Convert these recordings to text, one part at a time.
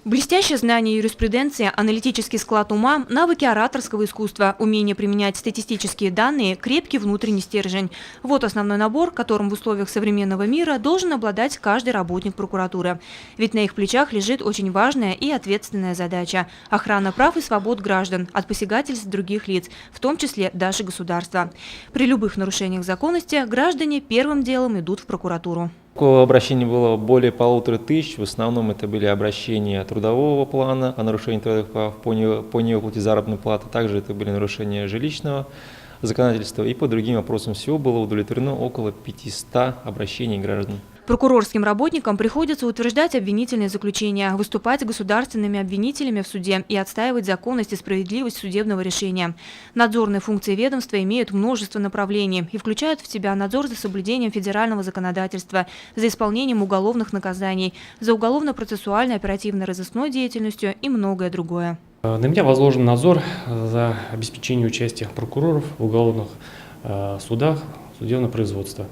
Блестящее знание юриспруденции, аналитический склад ума, навыки ораторского искусства, умение применять статистические данные, крепкий внутренний стержень. Вот основной набор, которым в условиях современного мира должен обладать каждый работник прокуратуры. Ведь на их плечах лежит очень важная и ответственная задача – охрана прав и свобод граждан от посягательств других лиц, в том числе даже государства. При любых нарушениях законности граждане первым делом идут в прокуратуру. Такого обращений было более 1500. В основном это были обращения трудового плана о нарушении трудовых прав по невыплате заработной платы. Также это были нарушения жилищного законодательства. И по другим вопросам всего было удовлетворено около 500 обращений граждан. Прокурорским работникам приходится утверждать обвинительные заключения, выступать государственными обвинителями в суде и отстаивать законность и справедливость судебного решения. Надзорные функции ведомства имеют множество направлений и включают в себя надзор за соблюдением федерального законодательства, за исполнением уголовных наказаний, за уголовно-процессуальной оперативно-розыскной деятельностью и многое другое. На меня возложен надзор за обеспечение участия прокуроров в уголовных судах, судебного производства.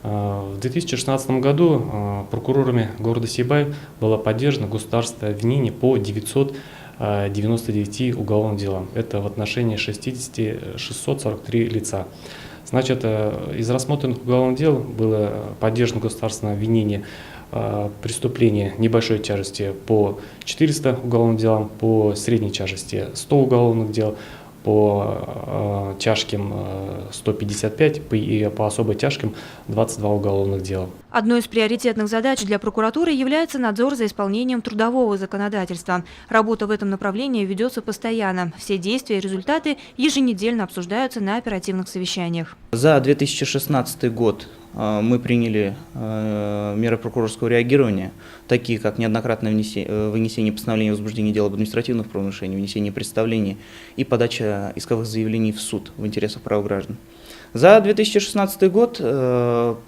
В 2016 году прокурорами города Сибай было поддержано государственное обвинение по 999 уголовным делам. Это в отношении 643 лица. Значит, из рассмотренных уголовных дел было поддержано государственное обвинение преступления небольшой тяжести по 400 уголовным делам, по средней тяжести 100 уголовных дел, по тяжким 155 и по особо тяжким 22 уголовных дела. Одной из приоритетных задач для прокуратуры является надзор за исполнением трудового законодательства. Работа в этом направлении ведется постоянно. Все действия и результаты еженедельно обсуждаются на оперативных совещаниях. За 2016 год мы приняли меры прокурорского реагирования, такие как неоднократное вынесение постановления о возбуждении дела об административных правонарушениях, вынесение представлений и подача исковых заявлений в суд в интересах прав граждан. За 2016 год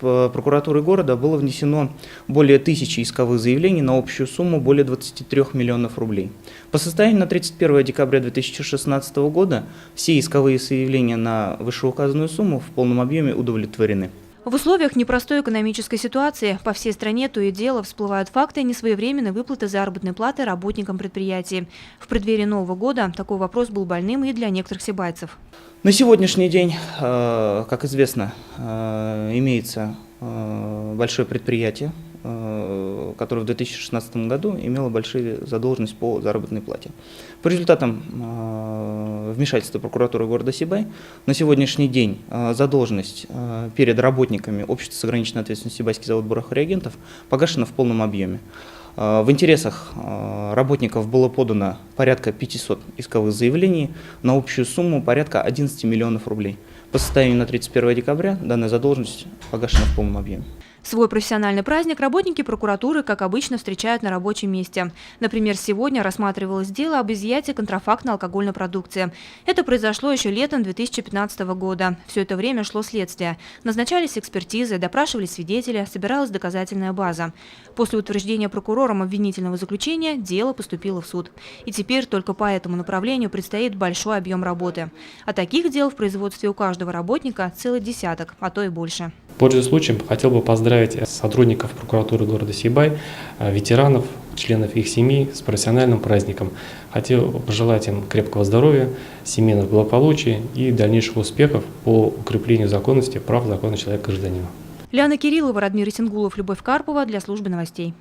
прокуратурой города было внесено более 1000 исковых заявлений на общую сумму более 23 миллионов рублей. По состоянию на 31 декабря 2016 года все исковые заявления на вышеуказанную сумму в полном объеме удовлетворены. В условиях непростой экономической ситуации по всей стране то и дело всплывают факты несвоевременной выплаты заработной платы работникам предприятий. В преддверии Нового года такой вопрос был больным и для некоторых сибайцев. На сегодняшний день, как известно, имеется большое предприятие, которое в 2016 году имело большие задолженности по заработной плате. По результатам вмешательства прокуратуры города Сибай на сегодняшний день задолженность перед работниками общества с ограниченной ответственностью Сибайский завод бурохореагентов погашена в полном объеме. В интересах работников было подано порядка 500 исковых заявлений на общую сумму порядка 11 миллионов рублей. По состоянию на 31 декабря данная задолженность погашена в полном объеме. Свой профессиональный праздник работники прокуратуры, как обычно, встречают на рабочем месте. Например, сегодня рассматривалось дело об изъятии контрафактной алкогольной продукции. Это произошло еще летом 2015 года. Все это время шло следствие. Назначались экспертизы, допрашивались свидетели, собиралась доказательная база. После утверждения прокурором обвинительного заключения дело поступило в суд. И теперь только по этому направлению предстоит большой объем работы. А таких дел в производстве у каждого работника целый десяток, а то и больше. Пользуясь случаем, хотел бы поздравить сотрудников прокуратуры города Сибай, ветеранов, членов их семей с профессиональным праздником. Хотел пожелать им крепкого здоровья, семейного благополучия и дальнейших успехов по укреплению законности прав законного человека-гражданина. Лиана Кириллова, Радмир Исенгулов, Любовь Карпова для службы новостей.